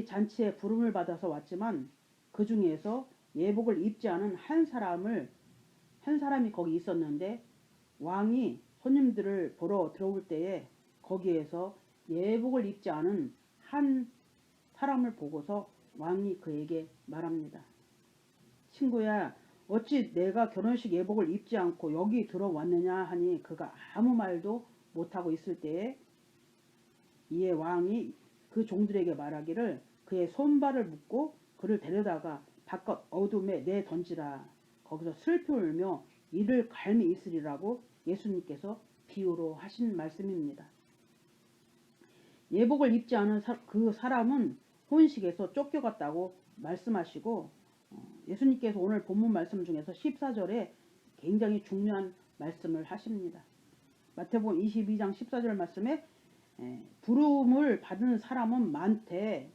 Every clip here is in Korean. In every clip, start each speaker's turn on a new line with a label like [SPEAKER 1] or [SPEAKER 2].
[SPEAKER 1] 잔치에 부름을 받아서 왔지만 그 중에서 예복을 입지 않은 한 사람이 거기 있었는데 왕이 손님들을 보러 들어올 때에 거기에서 예복을 입지 않은 한 사람을 보고서 왕이 그에게 말합니다. 친구야, 어찌 내가 결혼식 예복을 입지 않고 여기 들어왔느냐 하니 그가 아무 말도 못하고 있을 때에 이에 왕이 그 종들에게 말하기를 그의 손발을 묶고 그를 데려다가 바깥 어둠에 내던지라. 거기서 슬피 울며 이를 갈미 있으리라고 예수님께서 비유로 하신 말씀입니다. 예복을 입지 않은 그 사람은 혼식에서 쫓겨갔다고 말씀하시고 예수님께서 오늘 본문 말씀 중에서 14절에 굉장히 중요한 말씀을 하십니다. 마태복음 22장 14절 말씀에 부름을 받은 사람은 많되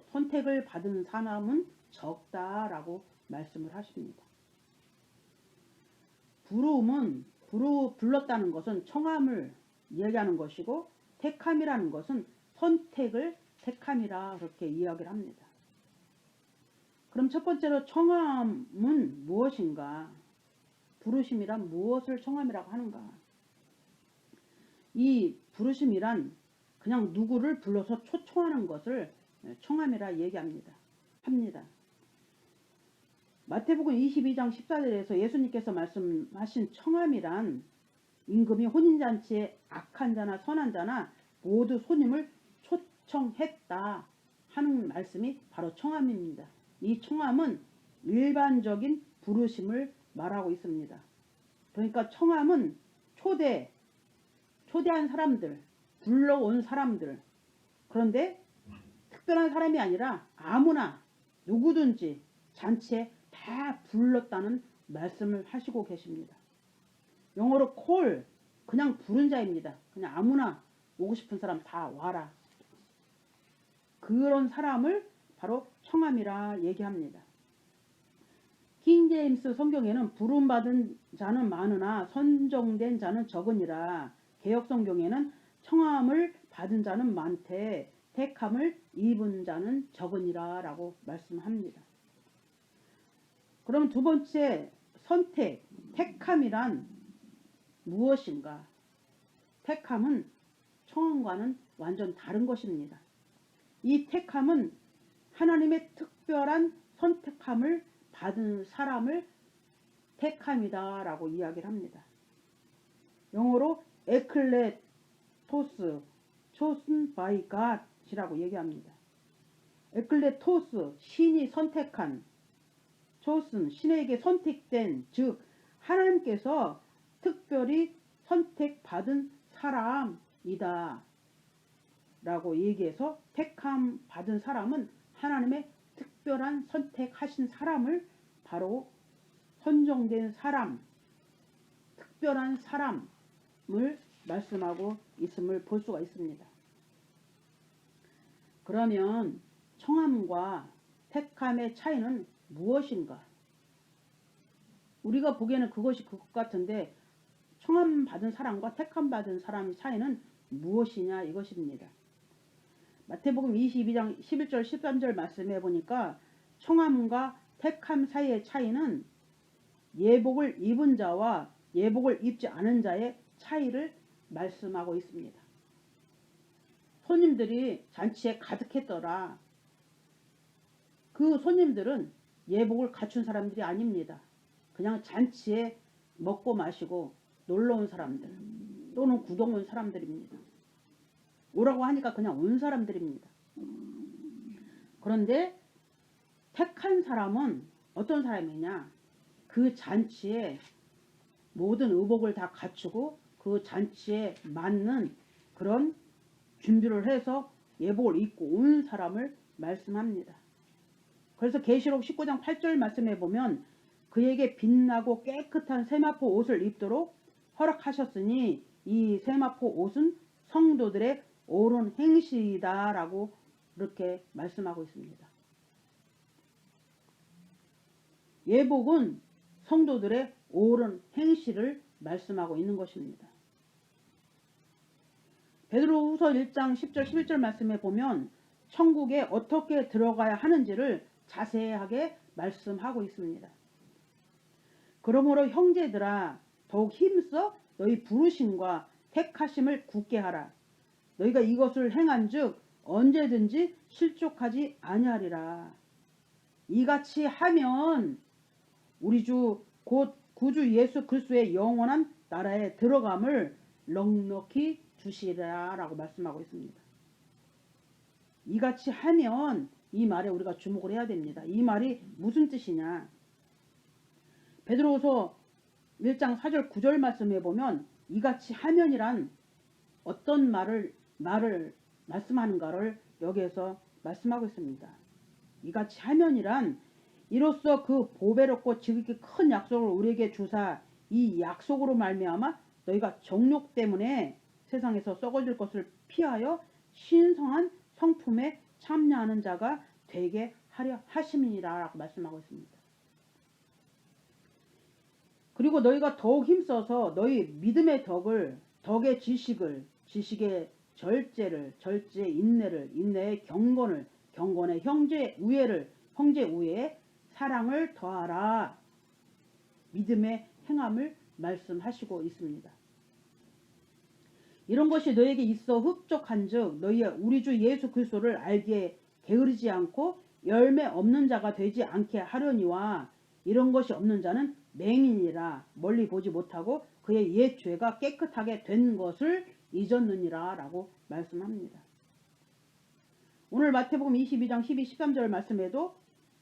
[SPEAKER 1] 선택을 받은 사람은 적다라고 말씀을 하십니다. 불렀다는 것은 청함을 이야기하는 것이고 택함이라는 것은 선택을 택함이라 그렇게 이야기를 합니다. 그럼 첫 번째로 청함은 무엇인가? 부르심이란 무엇을 청함이라고 하는가? 이 부르심이란 그냥 누구를 불러서 초청하는 것을 청함이라 얘기합니다. 마태복음 22장 14절에서 예수님께서 말씀하신 청함이란 임금이 혼인잔치에 악한 자나 선한 자나 모두 손님을 초청했다 하는 말씀이 바로 청함입니다. 이 청함은 일반적인 부르심을 말하고 있습니다. 그러니까 청함은 초대한 사람들, 불러온 사람들, 그런데 특별한 사람이 아니라 아무나 누구든지 잔치에 다 불렀다는 말씀을 하시고 계십니다. 영어로 call, 그냥 부른 자입니다. 그냥 아무나 오고 싶은 사람 다 와라. 그런 사람을 바로 청함이라 얘기합니다. 킹 제임스 성경에는 부름받은 자는 많으나 선정된 자는 적으니라. 개역 성경에는 청함을 받은 자는 많되 택함을 입은 자는 적으니라 라고 말씀합니다. 그럼 두 번째 선택, 택함이란 무엇인가? 택함은 청함과는 완전 다른 것입니다. 이 택함은 하나님의 특별한 선택함을 받은 사람을 택함이다 라고 이야기를 합니다. 영어로 에클레토스, chosen by God 이라고 얘기합니다. 에클레토스, 신이 선택한, chosen, 신에게 선택된, 즉 하나님께서 특별히 선택받은 사람이다 라고 얘기해서 택함 받은 사람은 하나님의 특별한 선택하신 사람을 바로 선정된 사람, 특별한 사람을 말씀하고 있음을 볼 수가 있습니다. 그러면 청함과 택함의 차이는 무엇인가? 우리가 보기에는 그것이 그것 같은데 청함 받은 사람과 택함 받은 사람의 차이는 무엇이냐 이것입니다. 마태복음 22장 11절 13절 말씀해 보니까 청함과 택함 사이의 차이는 예복을 입은 자와 예복을 입지 않은 자의 차이를 말씀하고 있습니다. 손님들이 잔치에 가득했더라. 그 손님들은 예복을 갖춘 사람들이 아닙니다. 그냥 잔치에 먹고 마시고 놀러 온 사람들 또는 구경 온 사람들입니다. 오라고 하니까 그냥 온 사람들입니다. 그런데 택한 사람은 어떤 사람이냐? 그 잔치에 모든 의복을 다 갖추고 그 잔치에 맞는 그런 준비를 해서 예복을 입고 온 사람을 말씀합니다. 그래서 계시록 19장 8절 말씀해 보면 그에게 빛나고 깨끗한 세마포 옷을 입도록 허락하셨으니 이 세마포 옷은 성도들의 옳은 행실이다 라고 이렇게 말씀하고 있습니다. 예복은 성도들의 옳은 행실을 말씀하고 있는 것입니다. 베드로후서 1장 10절 11절 말씀에 보면 천국에 어떻게 들어가야 하는지를 자세하게 말씀하고 있습니다. 그러므로 형제들아 더욱 힘써 너희 부르심과 택하심을 굳게 하라. 너희가 이것을 행한즉 언제든지 실족하지 아니하리라. 이같이 하면 우리 주 곧 구주 예수 그리스도의 영원한 나라에 들어감을 넉넉히 주시라 라고 말씀하고 있습니다. 이같이 하면 이 말에 우리가 주목을 해야 됩니다. 이 말이 무슨 뜻이냐. 베드로후서 1장 4절 9절 말씀해 보면 이같이 하면이란 어떤 말을 말씀하는가를 여기에서 말씀하고 있습니다. 이같이 하면이란 이로써 그 보배롭고 지극히 큰 약속을 우리에게 주사 이 약속으로 말미암아 너희가 정욕 때문에 세상에서 썩어질 것을 피하여 신성한 성품에 참여하는 자가 되게 하려 하심이니라 라고 말씀하고 있습니다. 그리고 너희가 더욱 힘써서 너희 믿음의 덕의 지식의 절제의 인내를, 인내의 경건의 형제 우애에 사랑을 더하라. 믿음의 행함을 말씀하시고 있습니다. 이런 것이 너에게 있어 흡족한즉 너희가 우리 주 예수 그리스도를 알기에 게으르지 않고 열매 없는 자가 되지 않게 하려니와 이런 것이 없는 자는 맹인이라 멀리 보지 못하고 그의 옛 죄가 깨끗하게 된 것을 잊었느니라 라고 말씀합니다. 오늘 마태복음 22장 12, 13절 말씀에도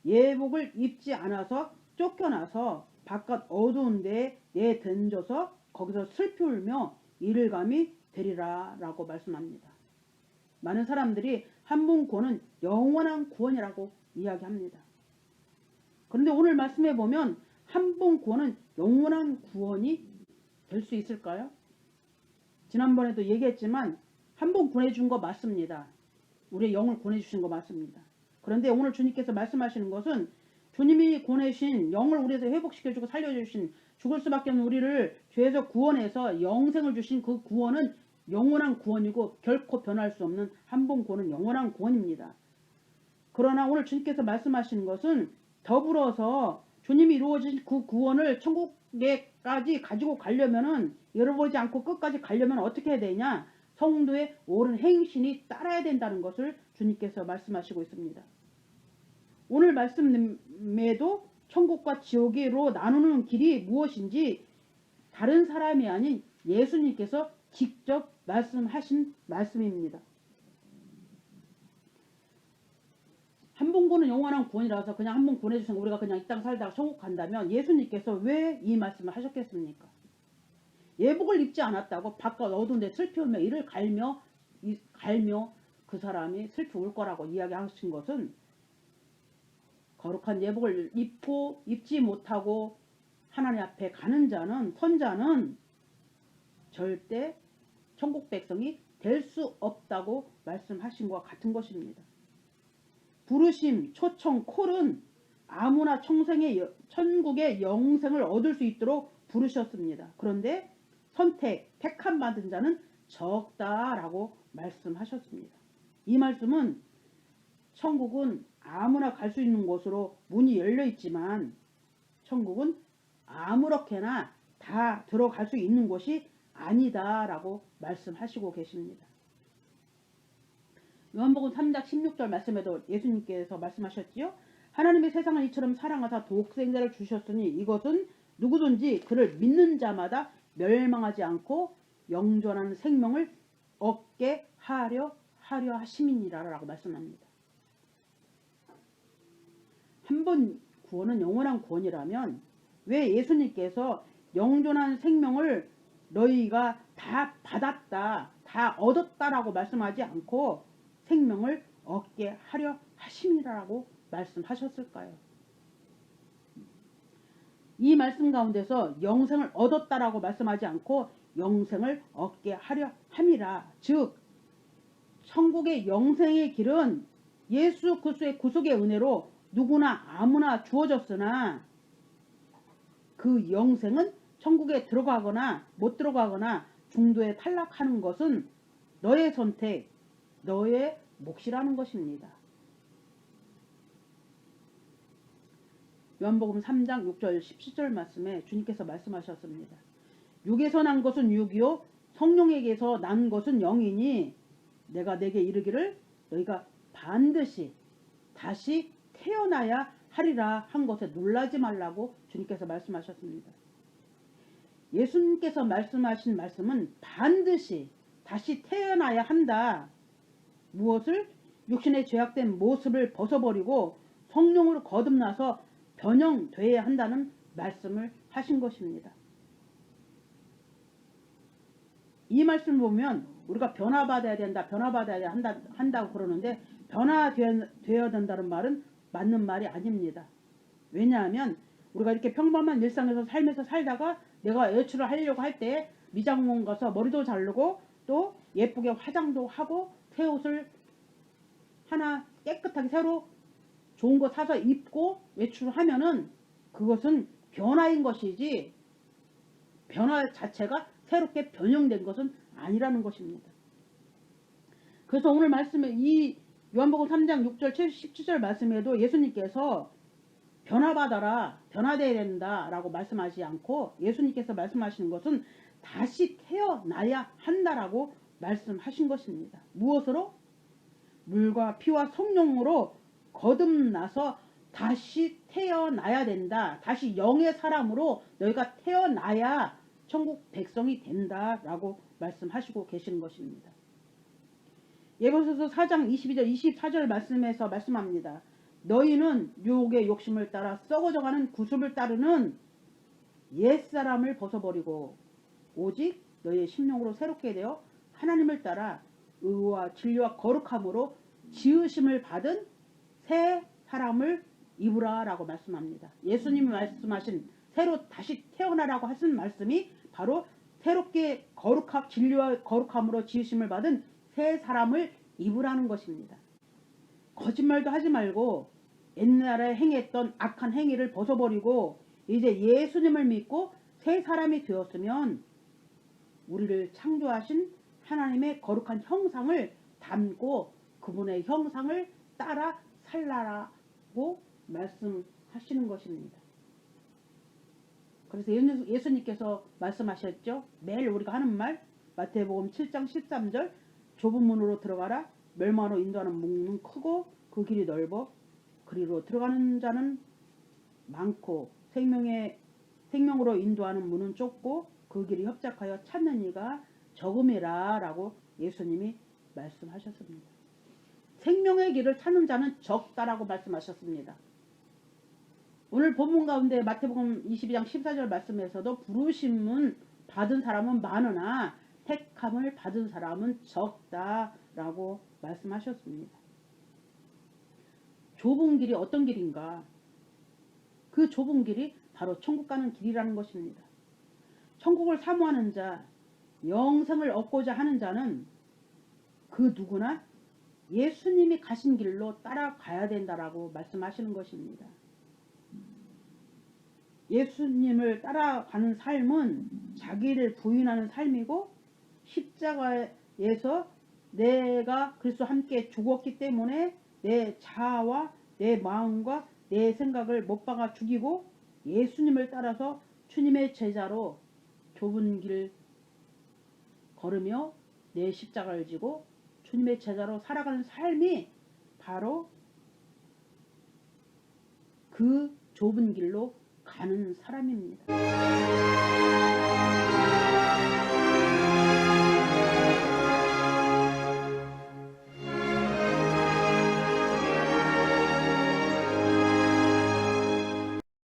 [SPEAKER 1] 예복을 입지 않아서 쫓겨나서 바깥 어두운 데에 내던져서 거기서 슬피 울며 이를 감이 되리라 라고 말씀합니다. 많은 사람들이 한 분 구원은 영원한 구원이라고 이야기합니다. 그런데 오늘 말씀해 보면 한 분 구원은 영원한 구원이 될 수 있을까요? 지난번에도 얘기했지만 한 분 구해준 거 맞습니다. 우리의 영을 구해주신 거 맞습니다. 그런데 오늘 주님께서 말씀하시는 것은 주님이 구원해주신 영을 우리에서 회복시켜주고 살려주신 죽을 수밖에 없는 우리를 죄에서 구원해서 영생을 주신 그 구원은 영원한 구원이고 결코 변할 수 없는 한 번 구원은 영원한 구원입니다. 그러나 오늘 주님께서 말씀하시는 것은 더불어서 주님이 이루어진 그 구원을 천국에까지 가지고 가려면은 잃어버리지 않고 끝까지 가려면 어떻게 해야 되냐? 성도의 옳은 행신이 따라야 된다는 것을 주님께서 말씀하시고 있습니다. 오늘 말씀에도 천국과 지옥으로 나누는 길이 무엇인지 다른 사람이 아닌 예수님께서 직접 말씀하신 말씀입니다. 한 번 구원은 영원한 구원이라서 그냥 한 번 구원해주신 우리가 그냥 이 땅 살다가 천국 간다면 예수님께서 왜 이 말씀을 하셨겠습니까? 예복을 입지 않았다고 바깥 어두운 데 슬피 울며 이를 갈며 그 사람이 슬피 울 거라고 이야기하신 것은 거룩한 예복을 입지 못하고 하나님 앞에 가는 자는 선자는 절대 천국 백성이 될 수 없다고 말씀하신 것과 같은 것입니다. 부르심, 초청, 콜은 아무나 천국의 영생을 얻을 수 있도록 부르셨습니다. 그런데 택함 받은 자는 적다라고 말씀하셨습니다. 이 말씀은 천국은 아무나 갈 수 있는 곳으로 문이 열려 있지만 천국은 아무렇게나 다 들어갈 수 있는 곳이 아니다라고 말씀하시고 계십니다. 요한복음 3장 16절 말씀에도 예수님께서 말씀하셨지요. 하나님의 세상을 이처럼 사랑하사 독생자를 주셨으니 이것은 누구든지 그를 믿는 자마다 멸망하지 않고 영존한 생명을 얻게 하려 하심이니라 라고 말씀합니다. 한 번 구원은 영원한 구원이라면 왜 예수님께서 영존한 생명을 너희가 다 받았다, 다 얻었다라고 말씀하지 않고 생명을 얻게 하려 하심이라고 말씀하셨을까요? 이 말씀 가운데서 영생을 얻었다라고 말씀하지 않고 영생을 얻게 하려 함이라. 즉 천국의 영생의 길은 예수 그리스도의 구속의 은혜로 누구나 아무나 주어졌으나 그 영생은 천국에 들어가거나 못 들어가거나 중도에 탈락하는 것은 너의 선택, 너의 몫이라는 것입니다. 요한복음 3장 6절 17절 말씀에 주님께서 말씀하셨습니다. 육에서 난 것은 육이요 성령에게서 난 것은 영이니 내가 내게 이르기를 너희가 반드시 다시 태어나야 하리라 한 것에 놀라지 말라고 주님께서 말씀하셨습니다. 예수님께서 말씀하신 말씀은 반드시 다시 태어나야 한다. 무엇을? 육신의 죄악된 모습을 벗어버리고 성령으로 거듭나서 변형되어야 한다는 말씀을 하신 것입니다. 이 말씀을 보면 우리가 변화받아야 된다, 변화받아야 한다고 그러는데 변화되어야 된다는 말은 맞는 말이 아닙니다. 왜냐하면 우리가 이렇게 평범한 일상에서 삶에서 살다가 내가 외출을 하려고 할 때 미장원 가서 머리도 자르고 또 예쁘게 화장도 하고 새 옷을 하나 깨끗하게 새로 좋은 거 사서 입고 외출을 하면은 그것은 변화인 것이지 변화 자체가 새롭게 변형된 것은 아니라는 것입니다. 그래서 오늘 말씀에 이 요한복음 3장 6절 17절 말씀에도 예수님께서 변화받아라, 변화되어야 된다 라고 말씀하지 않고 예수님께서 말씀하시는 것은 다시 태어나야 한다라고 말씀하신 것입니다. 무엇으로? 물과 피와 성령으로 거듭나서 다시 태어나야 된다. 다시 영의 사람으로 너희가 태어나야 천국 백성이 된다라고 말씀하시고 계시는 것입니다. 예고서서 4장 22절 24절 말씀에서 말씀합니다. 너희는 유혹의 욕심을 따라 썩어져가는 구습을 따르는 옛사람을 벗어버리고 오직 너희의 심령으로 새롭게 되어 하나님을 따라 의와 진리와 거룩함으로 지으심을 받은 새 사람을 입으라 라고 말씀합니다. 예수님이 말씀하신 새로 다시 태어나라고 하신 말씀이 바로 새롭게 진리와 거룩함으로 지으심을 받은 새 사람을 입으라는 것입니다. 거짓말도 하지 말고 옛날에 행했던 악한 행위를 벗어버리고 이제 예수님을 믿고 새 사람이 되었으면 우리를 창조하신 하나님의 거룩한 형상을 담고 그분의 형상을 따라 살라라고 말씀하시는 것입니다. 그래서 예수님께서 말씀하셨죠. 매일 우리가 하는 말 마태복음 7장 13절 좁은 문으로 들어가라. 멸망으로 인도하는 문은 크고 그 길이 넓어 그리로 들어가는 자는 많고 생명으로 인도하는 문은 좁고 그 길이 협착하여 찾는 이가 적음이라 라고 예수님이 말씀하셨습니다. 생명의 길을 찾는 자는 적다라고 말씀하셨습니다. 오늘 본문 가운데 마태복음 22장 14절 말씀에서도 부르심은 받은 사람은 많으나 택함을 받은 사람은 적다라고 말씀하셨습니다. 좁은 길이 어떤 길인가? 그 좁은 길이 바로 천국 가는 길이라는 것입니다. 천국을 사모하는 자, 영생을 얻고자 하는 자는 그 누구나 예수님이 가신 길로 따라가야 된다라고 말씀하시는 것입니다. 예수님을 따라가는 삶은 자기를 부인하는 삶이고 십자가에서 내가 그리스도와 함께 죽었기 때문에 내 자아와 내 마음과 내 생각을 못 박아 죽이고 예수님을 따라서 주님의 제자로 좁은 길 걸으며 내 십자가를 지고 주님의 제자로 살아가는 삶이 바로 그 좁은 길로 가는 사람입니다.